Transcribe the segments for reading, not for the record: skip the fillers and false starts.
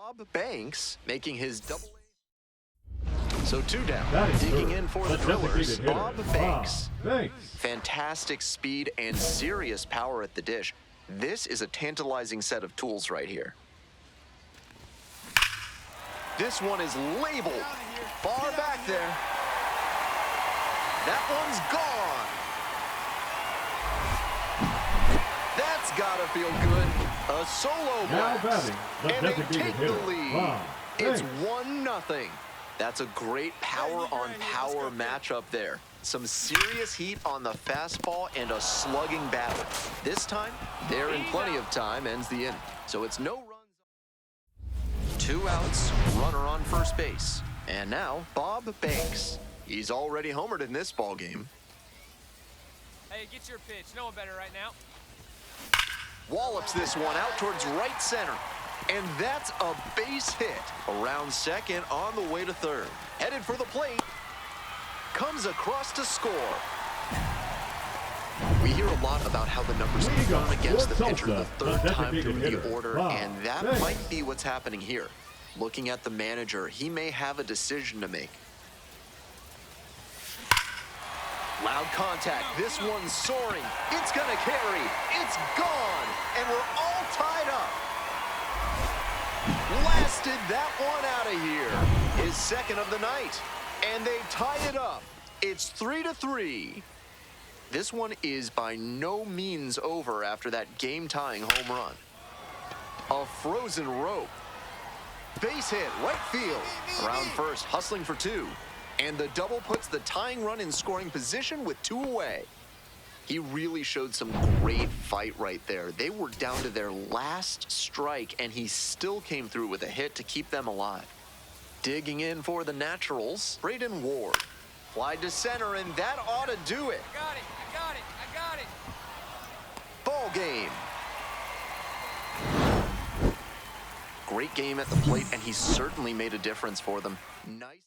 Bob Banks making his double. So 2 down, digging in for the Drillers, Bob Banks. Fantastic speed and serious power at the dish. This is a tantalizing set of tools right here. This one is labeled far back there. That one's gone. That's gotta feel good. A solo blast, and they take the lead. It's 1-0. That's a great power-on-power matchup there. Some serious heat on the fastball and a slugging batter. This time, they're in plenty of time, ends the inning. So it's no runs. 2 outs, runner on first base. And now, Bob Banks. He's already homered in this ball game. Hey, get your pitch. No one better right now. Wallops this one out towards right center. And that's a base hit. Around second, on the way to third. Headed for the plate. Comes across to score. We hear a lot about how the numbers have gone against the pitcher the third time through the order, and that might be what's happening here. Looking at the manager, he may have a decision to make. Loud contact. This one's soaring. It's going to carry. It's gone. And we're all tied up. Blasted that one out of here. His second of the night. And they tie it up. It's 3-3. This one is by no means over after that game-tying home run. A frozen rope. Base hit, right field. Around first, hustling for 2. And the double puts the tying run in scoring position with 2 away. He really showed some great fight right there. They were down to their last strike, and he still came through with a hit to keep them alive. Digging in for the Naturals, Braden Ward. Fly to center, and that ought to do it. I got it. Ball game. Great game at the plate, and he certainly made a difference for them. Nice.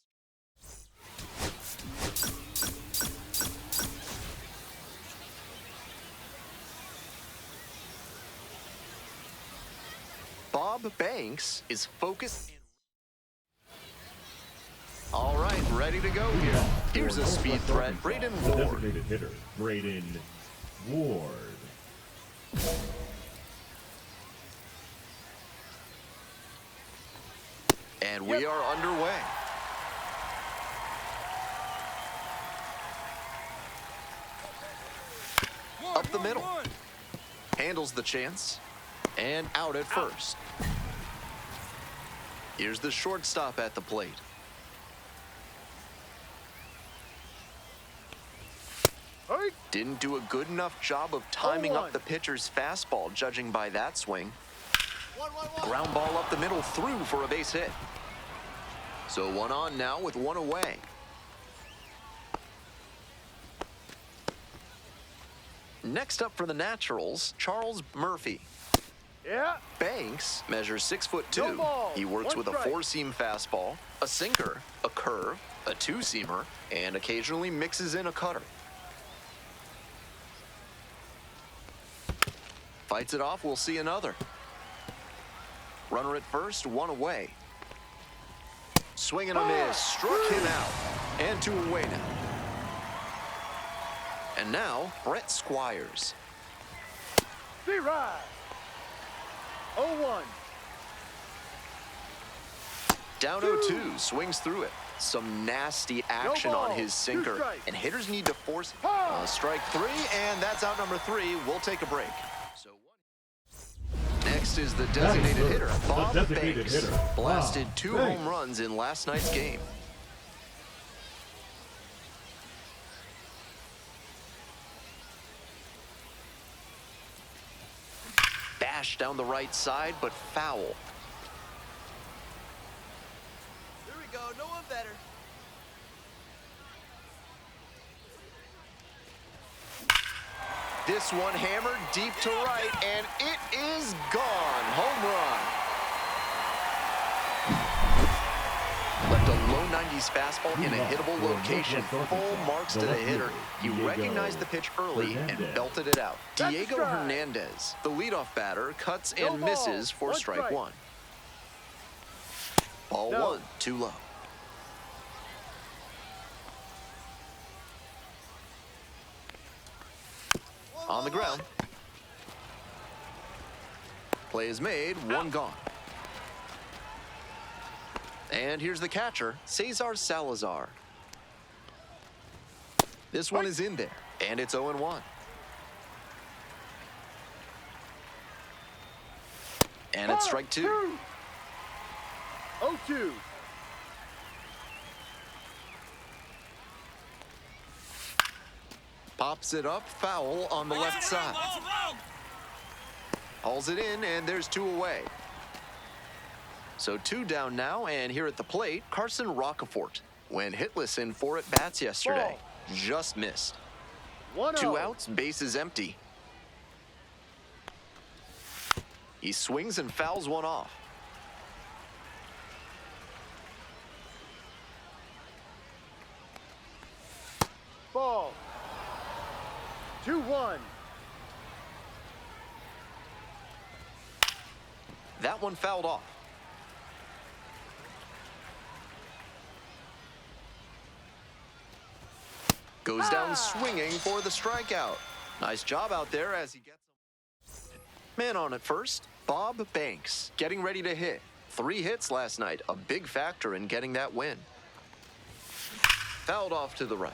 Bob Banks is focused. All right, ready to go here. Here's a speed threat, Braden Ward. Designated hitter, Braden Ward. And we are underway. Up the middle. Handles the chance. And out at first. Here's the shortstop at the plate. Didn't do a good enough job of timing up the pitcher's fastball, judging by that swing. Ground ball up the middle, through for a base hit. So 1 on now with 1 away. Next up for the Naturals, Charles Murphy. Banks measures 6'2". He works with a 4-seam fastball, a sinker, a curve, a 2-seamer, and occasionally mixes in a cutter. Fights it off, we'll see another. Runner at first, 1 away. Swing and a miss, struck him out. And 2 away now. And now, Brett Squires. Right. 0-1. Down 0-2, swings through it. Some nasty action on his sinker. And hitters need to force strike 3, and that's out number 3. We'll take a break. So next is the designated hitter, Bob Banks. Blasted 2 home runs in last night's game. Bash down the right side, but foul. Here we go. No one better. This one hammered deep to right, and it is gone. Home run. Left a low 90s fastball in a hittable location. Full marks to the hitter. He recognized the pitch early and belted it out. Diego Hernandez, the leadoff batter, cuts and misses for strike 1. Ball No. 1, too low. On the ground. Play is made, one gone. And here's the catcher, Cesar Salazar. This one is in there, and it's 0-1. And it's strike 2. 0-2. Pops it up, foul on the left side. Hauls it in, and there's 2 away. So 2 down now, and here at the plate, Carson Rocafort. Went hitless in 4 at-bats yesterday. Just missed. 1-0. 2 outs, bases empty. He swings and fouls one off. Ball. 2-1. That one fouled off. Goes down swinging for the strikeout. Nice job out there as he gets him. Man on at first, Bob Banks, getting ready to hit. 3 hits last night, a big factor in getting that win. Fouled off to the right.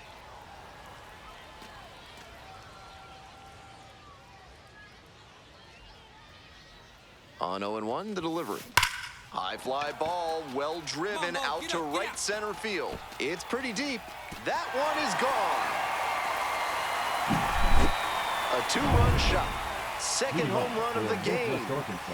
On 0-1, the delivery. High fly ball, well driven out to right center field. It's pretty deep. That one is gone. A 2-run shot. Second home run of the game.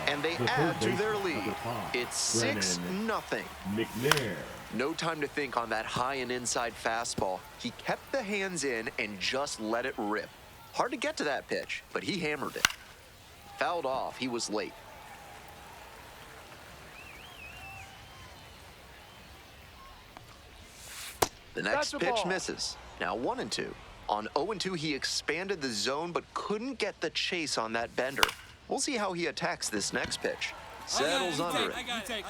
And they add to their lead. It's 6-0. McNair. No time to think on that high and inside fastball. He kept the hands in and just let it rip. Hard to get to that pitch, but he hammered it. Fouled off, he was late. The next pitch misses. Now 1-2. On 0-2, he expanded the zone but couldn't get the chase on that bender. We'll see how he attacks this next pitch. Settles under it. I got it.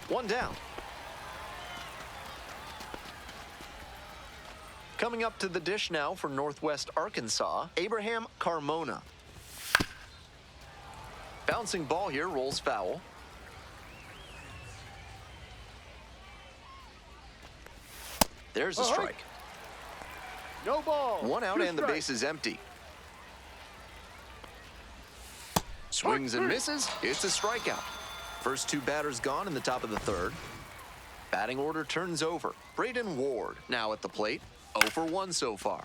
1 down. Coming up to the dish now for Northwest Arkansas, Abraham Carmona. Bouncing ball here, rolls foul. There's a strike. No ball. 1 out 2 and the strikes. base is empty. Swings and misses. It's a strikeout. First 2 batters gone in the top of the 3rd. Batting order turns over. Braden Ward now at the plate. 0 for 1 so far.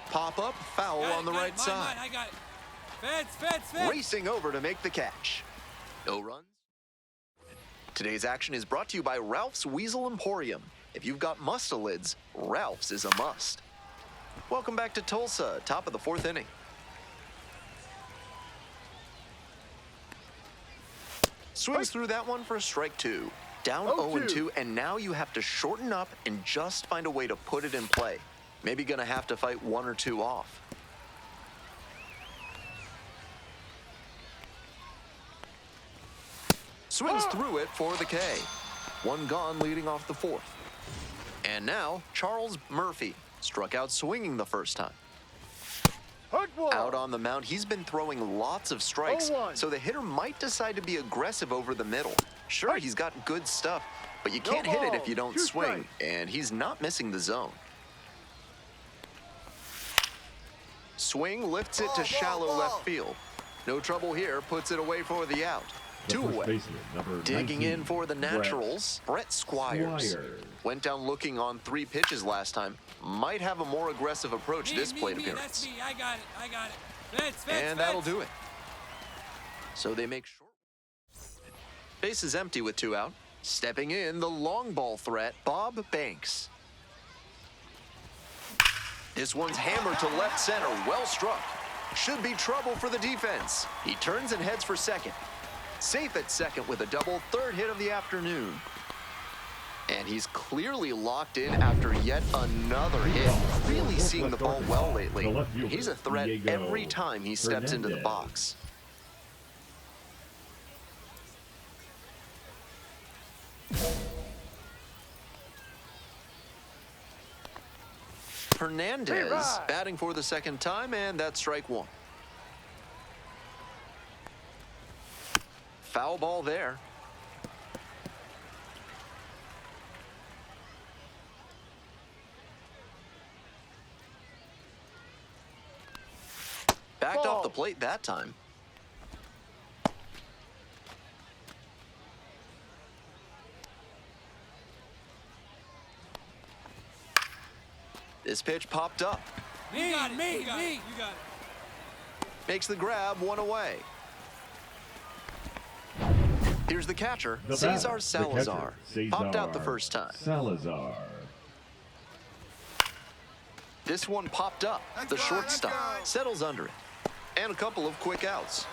Pop up, foul on the right side. I got it. Fence. Racing over to make the catch. No runs. Today's action is brought to you by Ralph's Weasel Emporium. If you've got mustelids, Ralph's is a must. Welcome back to Tulsa, top of the 4th inning. Swings through that one for a strike 2. Down 0-2, and now you have to shorten up and just find a way to put it in play. Maybe gonna have to fight 1 or 2 off. Swings through it for the K. 1 gone leading off the 4th. And now, Charles Murphy struck out swinging the first time. Out on the mound, he's been throwing lots of strikes, so the hitter might decide to be aggressive over the middle. Sure, he's got good stuff, but you can't hit it if you don't swing, and he's not missing the zone. Swing lifts it to shallow left field. No trouble here, puts it away for the out. 2 away. Digging in for the Naturals, Brett Squires. Went down looking on 3 pitches last time. Might have a more aggressive approach this plate appearance. That's me. I got it. And that'll do it. So they make short. Base is empty with 2 out. Stepping in, the long ball threat, Bob Banks. This one's hammered to left center, well struck. Should be trouble for the defense. He turns and heads for second. Safe at second with a double, 3rd hit of the afternoon. And he's clearly locked in after yet another hit. Really seeing the ball well lately. He's a threat every time he steps into the box. Hernandez batting for the second time, and that's strike one. Foul ball there. Backed off the plate that time. This pitch popped up. Me. You got it. Makes the grab, one away. Here's the catcher, The Cesar batter, Salazar. Cesar Popped out the first time. Salazar. This one popped up. The shortstop settles under it. And a couple of quick outs.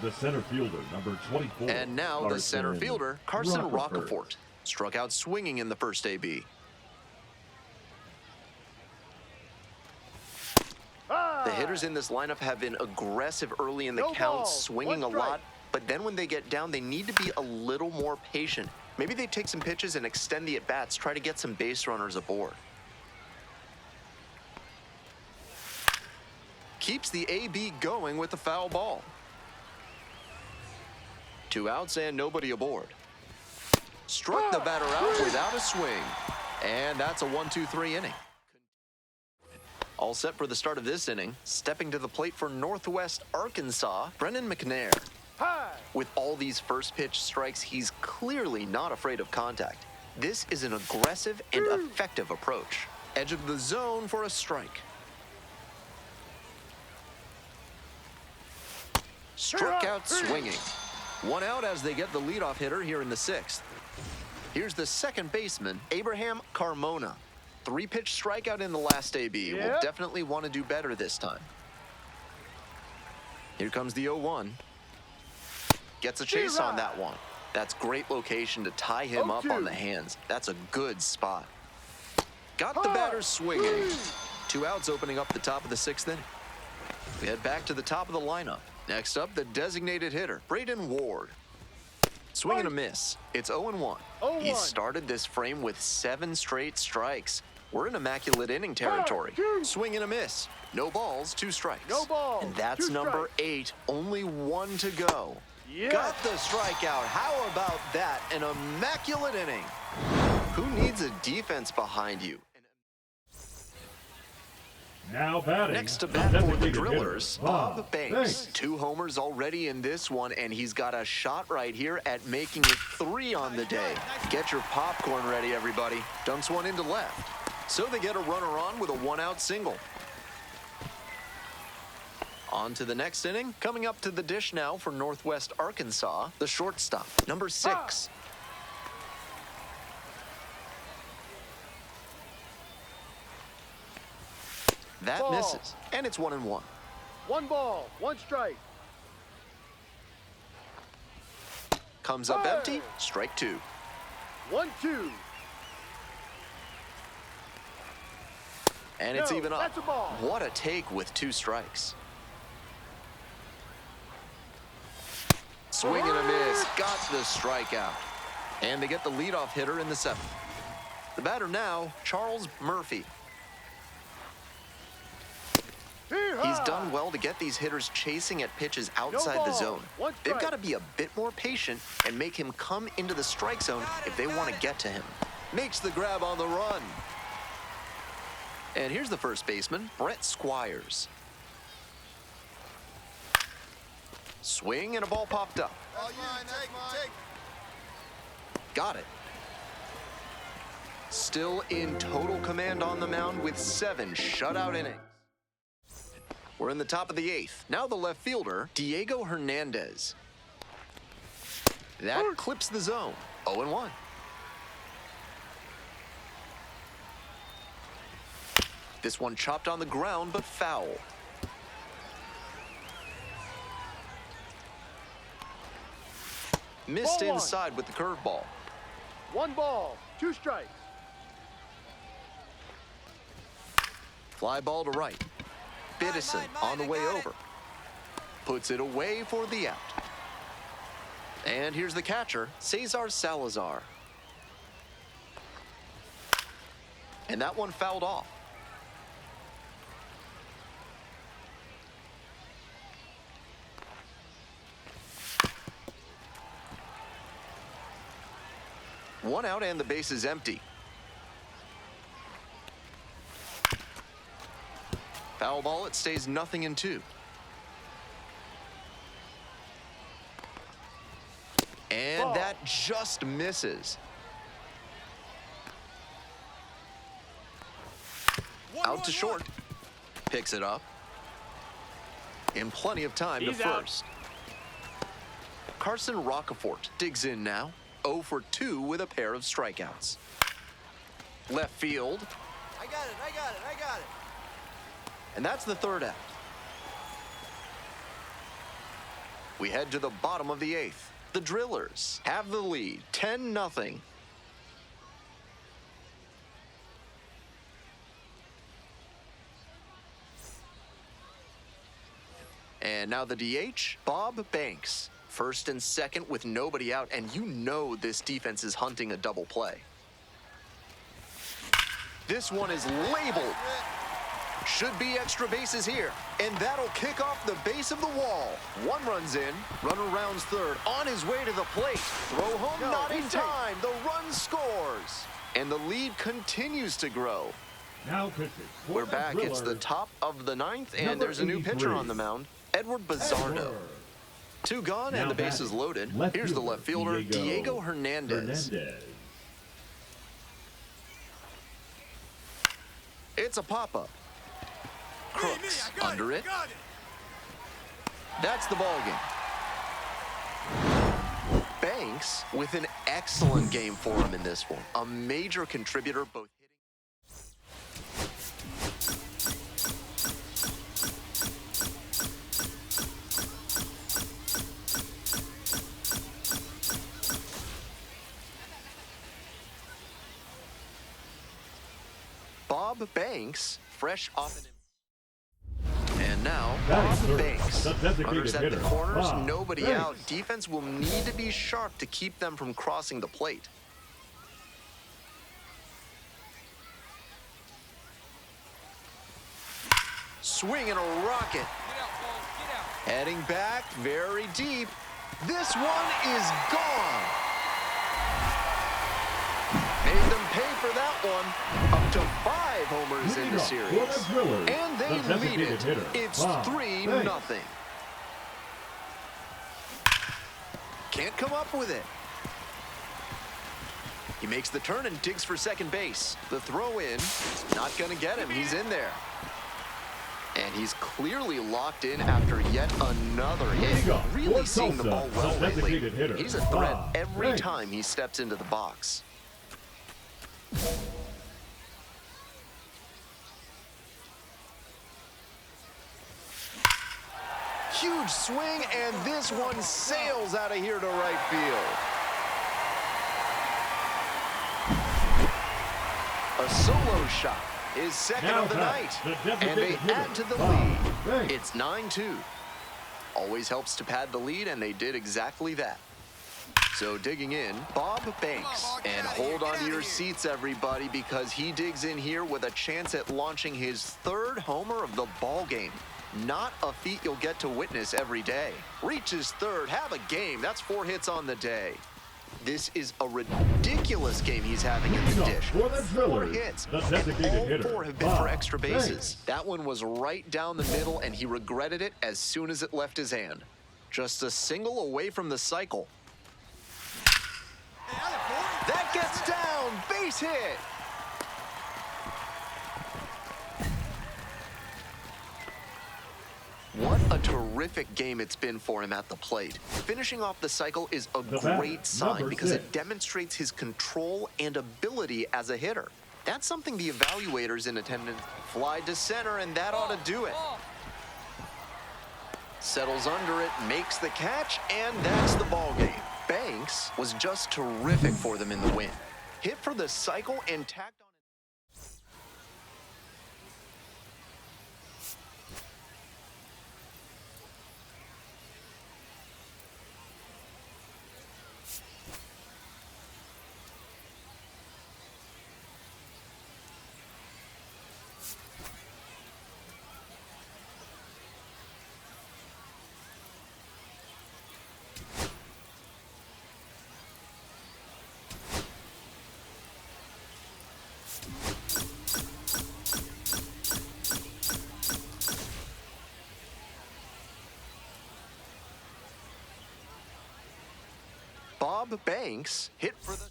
The center fielder, number 24. And now the center fielder, Carson Rocafort. Struck out swinging in the first AB. The hitters in this lineup have been aggressive early in the count, swinging a lot. But then when they get down, they need to be a little more patient. Maybe they take some pitches and extend the at-bats, try to get some base runners aboard. Keeps the AB going with the foul ball. 2 outs and nobody aboard. Struck the batter out without a swing. And that's a 1-2-3 inning. All set for the start of this inning. Stepping to the plate for Northwest Arkansas, Brennan McNair. With all these first pitch strikes, he's clearly not afraid of contact. This is an aggressive and effective approach. Edge of the zone for a strike. Struck out swinging. 1 out as they get the leadoff hitter here in the 6th. Here's the second baseman, Abraham Carmona. 3-pitch strikeout in the last AB. Will definitely want to do better this time. Here comes the 0-1. Gets a chase on that one. That's great location to tie him up on the hands. That's a good spot. Got the batter swinging. 2 outs opening up the top of the 6th inning. We head back to the top of the lineup. Next up, the designated hitter, Braden Ward. Swing and a miss. It's 0-1. He started this frame with 7 straight strikes. We're in immaculate inning territory. Swing and a miss. No balls, 2 strikes. And that's number 8. Only 1 to go. Got the strikeout. How about that? An immaculate inning. Who needs a defense behind you? Now batting. Next to bat for the Drillers, Bob Banks. 2 homers already in this one, and he's got a shot right here at making it 3 on the day. Get your popcorn ready, everybody. Dunks one into left. So they get a runner on with a 1-out single. On to the next inning. Coming up to the dish now for Northwest Arkansas, the shortstop, number 6. That misses, and it's 1-1. 1 ball, 1 strike. Comes up empty, strike 2. 1-2. And it's even up. That's a ball. What a take with 2 strikes. Swing and a miss. Got the strikeout. And they get the leadoff hitter in the 7th. The batter now, Charles Murphy. He's done well to get these hitters chasing at pitches outside the zone. They've got to be a bit more patient and make him come into the strike zone if they want to get to him. Makes the grab on the run. And here's the first baseman, Brett Squires. Swing and a ball popped up. Got it. Still in total command on the mound with 7 shutout innings. We're in the top of the 8th. Now the left fielder, Diego Hernandez. That clips the zone. 0-1. This one chopped on the ground, but foul. Missed inside with the curveball. 1 ball, 2 strikes. Fly ball to right. Biddison on the way over. Puts it away for the out. And here's the catcher, Cesar Salazar. And that one fouled off. One out and the base is empty. Foul ball, it stays 0-2. And Ball. that just misses. Out to short. Picks it up. In plenty of time He's to out. first. Carson Rocafort digs in now. 0 for 2 with a pair of strikeouts. Left field. I got it. And that's the third out. We head to the bottom of the 8th. The Drillers have the lead, 10-0. And now the DH, Bob Banks. First and second with nobody out, and you know this defense is hunting a double play. This one is labeled. Should be extra bases here, and that'll kick off the base of the wall. One runs in, runner rounds third, on his way to the plate. Throw home, No, not in he's safe. time. The run scores, and the lead continues to grow. Now pitching. for We're the back. It's the Drillers, top of the 9th, and Number there's a new pitcher 83. on the mound, Edward Bizardo. Edward. 2 gone, Now and the base batting, is loaded. left Here's the fielder, left fielder, Diego Hernandez. Hernandez. It's a pop-up. Crooks under it. That's the ball game. Banks with an excellent game for him in this one. A major contributor both hitting. Bob Banks, fresh off an... And now, Batting Bob third, Banks. the designated Runners at the hitter, corners, Bob nobody Banks. out. Defense will need to be sharp to keep them from crossing the plate. Swing and a rocket. Get out, Paul. Get out. Heading back very deep. This one is gone. Made them pay for that one. Up to 5 homers in Leading the off series. for the Drillers, And the they lead designated it. hitter, It's Bob 3-0. Banks. Can't come up with it. He makes the turn and digs for second base. The throw in, not going to get him. He's in there. And he's clearly locked in after yet another hit. Leading off Really for seeing the ball Tulsa, well the lately. designated hitter, He's a threat Bob every Banks. time he steps into the box. Huge swing, and this one sails out of here to right field. A solo shot is second Now of the back, night, the and they designated add hitter, to the Bob lead. Banks. It's 9-2. Always helps to pad the lead, and they did exactly that. So digging in, Bob Banks. Bob, get And outta here, hold get on to outta your here. seats, everybody, because he digs in here with a chance at launching his 3rd homer of the ball game. Not a feat you'll get to witness every day. Reaches 3rd, have a game. That's 4 hits on the day. This is a ridiculous game he's having in the Leading off dish. for the 4 Drillers, hits, the and designated all hitter, 4 have been for Bob extra Banks. bases. That one was right down the middle, and he regretted it as soon as it left his hand. Just a single away from the cycle. That gets down, base hit. What a terrific game it's been for him at the plate. Finishing off the cycle is a The batter, great sign number because 6. it demonstrates his control and ability as a hitter. That's something the evaluators in attendance fly to center, and that ought to do it. Ball. Settles under it, makes the catch, and that's the ball game. Banks was just terrific for them in the win. Hit for the cycle and tacked on it. Bob Banks hit for the...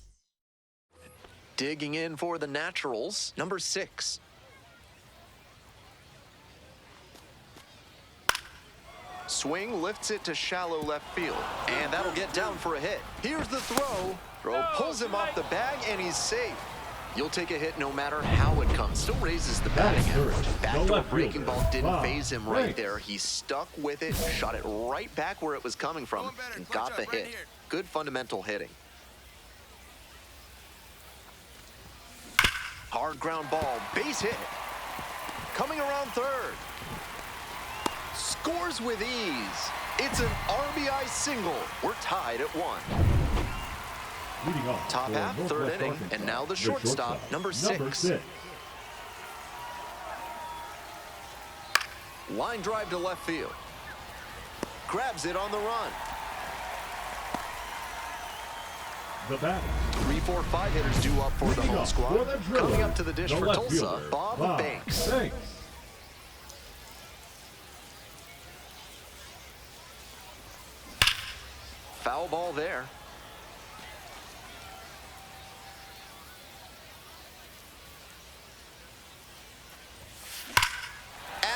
Digging in for the Naturals, number 6. Swing lifts it to shallow left field, and that'll get down for a hit. Here's the throw. Throw pulls him off the bag, and he's safe. You'll take a hit no matter how it comes. Still raises the batting average. Backdoor breaking ball didn't phase him right there. He stuck with it, shot it right back where it was coming from, and got the hit. Good fundamental hitting. Hard ground ball, base hit. Coming around third. Scores with ease. It's an RBI single. We're tied at 1. Top half, third inning, and now the shortstop, number 6. Line drive to left field. Grabs it on the run. The bat. 3, 4, 5 hitters due up for the home squad. Coming up to the dish for Tulsa, Bob Banks. Foul ball there.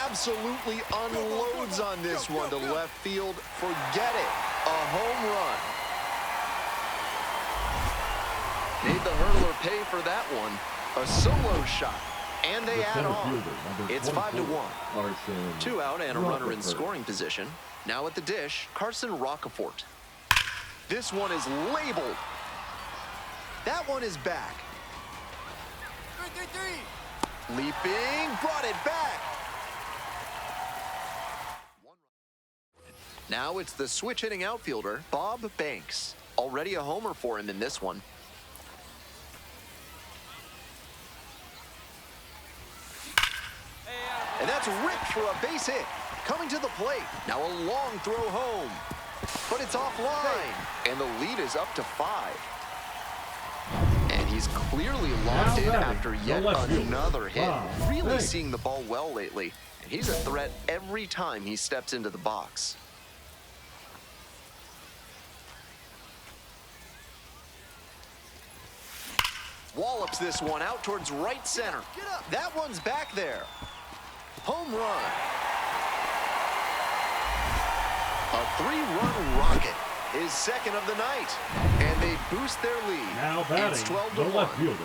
Absolutely unloads on this one to left field. Forget it. A home run. Made the hurdler pay for that one. A solo shot. And they add on. It's 5-1. 2 out and a runner in scoring position. Now at the dish, Carson Rockefort. This one is labeled. That one is back. 3-3-3. Leaping, brought it back. Now it's the switch hitting outfielder, Bob Banks. Already a homer for him in this one. And that's ripped for a base hit. Coming to the plate. Now a long throw home. But it's offline. And the lead is up to 5. And he's clearly locked in after yet another hit. Really seeing the ball well lately. And he's a threat every time he steps into the box. Wallops this one out towards right center. That one's back there. Home run. A 3-run rocket. His second of the night. And they boost their lead. Now batting, it's 12-1. the left fielder,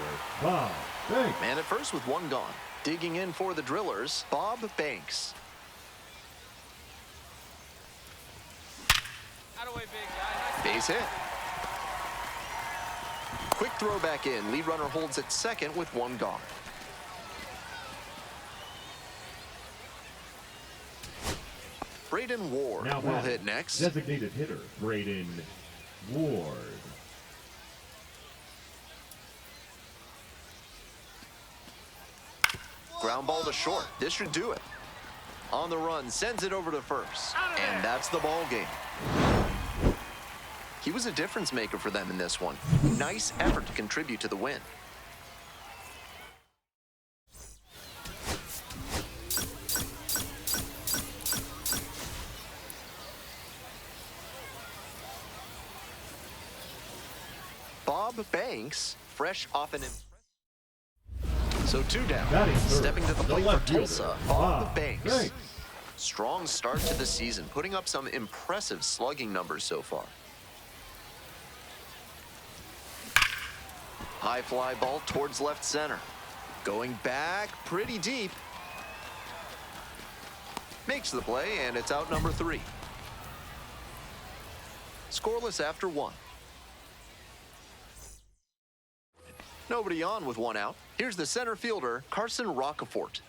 Bob Banks. Man at first with 1 gone. Digging in for the Drillers, Bob Banks. Out of the way, big guy. Nice. Base hit. Quick throw back in. Lead runner holds at second with 1 gone. Braden Ward Now will hit next. Designated hitter, Braden Ward. Ground ball to short. This should do it. On the run, sends it over to first. And that's the ball game. He was a difference maker for them in this one. Nice effort to contribute to the win. Bob Banks, fresh off an... So 2 down. Stepping to the plate for Tulsa, Bob Banks. Strong start to the season, putting up some impressive slugging numbers so far. High fly ball towards left center. Going back pretty deep. Makes the play, and it's out number 3. Scoreless after 1. Nobody on with 1 out. Here's the center fielder, Carson Rockefort.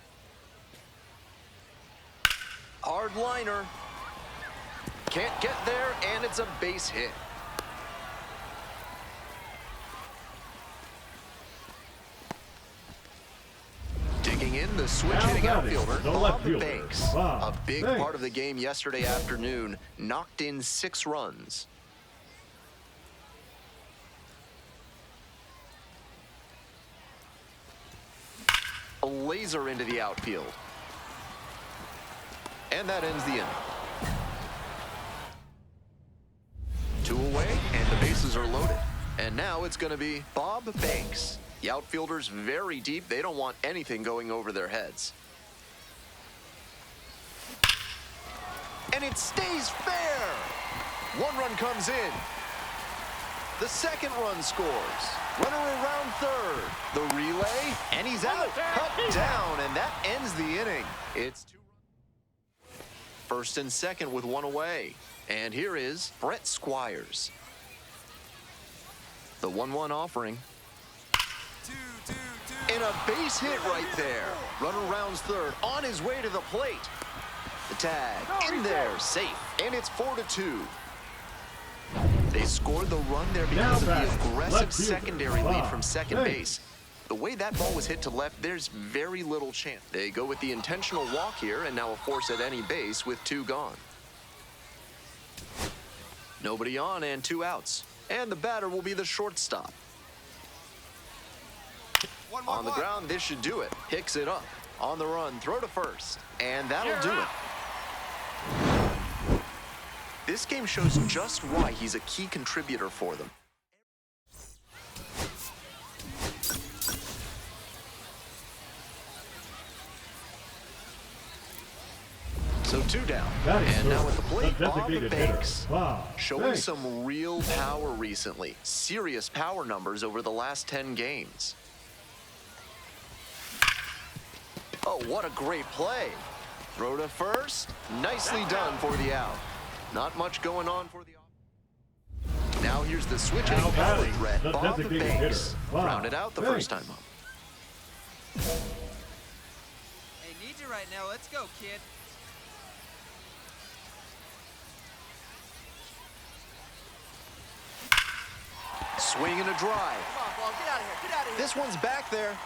Hard liner. Can't get there, and it's a base hit. Digging in, the switch-hitting outfielder, Bob Banks. A big part of the game yesterday afternoon. Knocked in 6 runs. A laser into the outfield. And that ends the inning. 2 away, and the bases are loaded. And now it's going to be Bob Banks. The outfielder's very deep. They don't want anything going over their heads. And it stays fair. 1 run comes in. The 2nd run scores. Runner around 3rd. The relay, and he's out. Cut down, and that ends the inning. It's 2 runs. 1st and 2nd with 1 away. And here is Brett Squires. The 1-1 offering. And a base hit right there. Runner rounds 3rd, on his way to the plate. The tag in there, safe, and it's 4-2. They scored the run there because of the aggressive secondary lead from second base. The way that ball was hit to left, there's very little chance. They go with the intentional walk here, and now a force at any base with 2 gone. Nobody on and 2 outs. And the batter will be the shortstop. On the ground, this should do it. Picks it up. On the run, throw to 1st. And that'll do it. This game shows just why he's a key contributor for them. So 2 down. And now at the plate, Bob Banks. Showing some real power recently. Serious power numbers over the last 10 games. Oh, what a great play. Throw to 1st. Nicely done for the out. Not much going on for the offense. Now here's the switch hitting power threat, Bob Banks. Rounded out the first time up. Hey, need you right now. Let's go, kid. Swing and a drive. Come on, ball. Get out of here. Get out of here. This one's back there.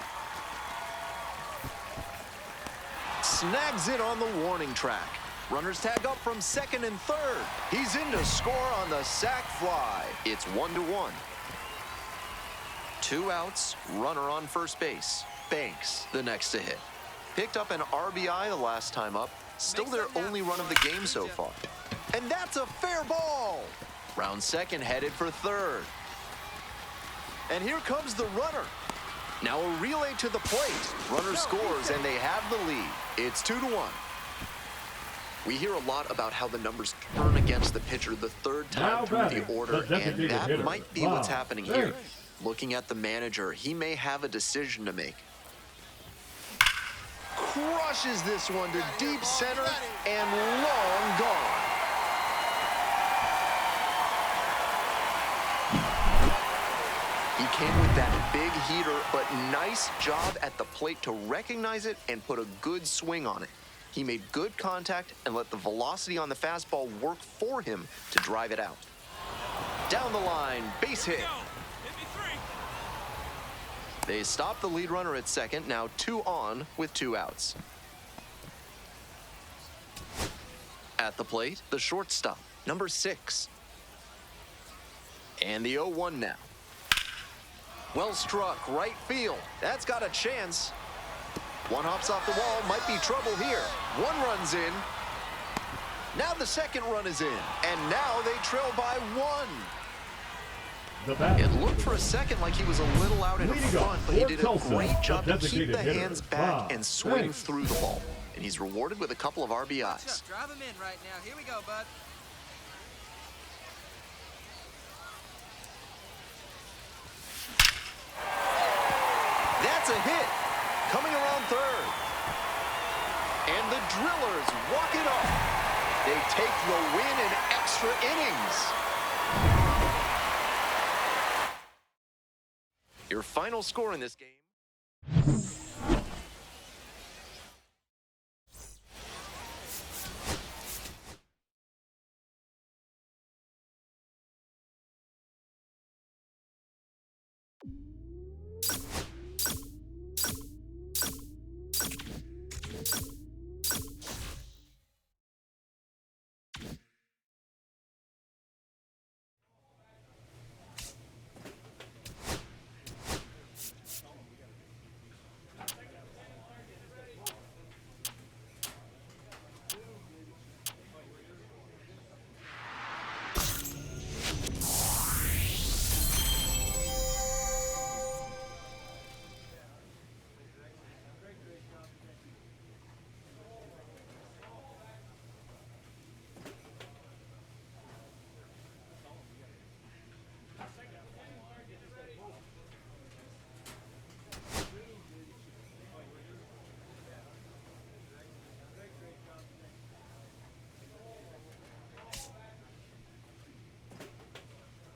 Snags it on the warning track. Runners tag up from 2nd and 3rd. He's in to score on the sac fly. It's 1-1. 2 outs, runner on first base. Banks, the next to hit. Picked up an RBI the last time up. Still their only run of the game so far. And that's a fair ball. Round 2nd, headed for 3rd. And here comes the runner. Now a relay to the plate. Runner scores, and they have the lead. It's 2-1. We hear a lot about how the numbers turn against the pitcher the 3rd time through the order, and that might be what's happening here. Looking at the manager, he may have a decision to make. Crushes this one to deep center and long gone. He came with that big heater, but nice job at the plate to recognize it and put a good swing on it. He made good contact and let the velocity on the fastball work for him to drive it out. Down the line, base hit. They stop the lead runner at 2nd, now 2 on with 2 outs. At the plate, the shortstop, number 6. And the 0-1 now. Well struck, right field. That's got a chance. One hops off the wall, might be trouble here. 1 runs in. Now the 2nd run is in, and now they trail by 1. It looked for a second like he was a little out in front, but he did a great job to keep the hands back and swing through the ball. And he's rewarded with a couple of RBIs. Drive him in right now. Here we go, bud. That's a hit. Coming around 3rd. And the Drillers walk it up. They take the win in extra innings. Your final score in this game.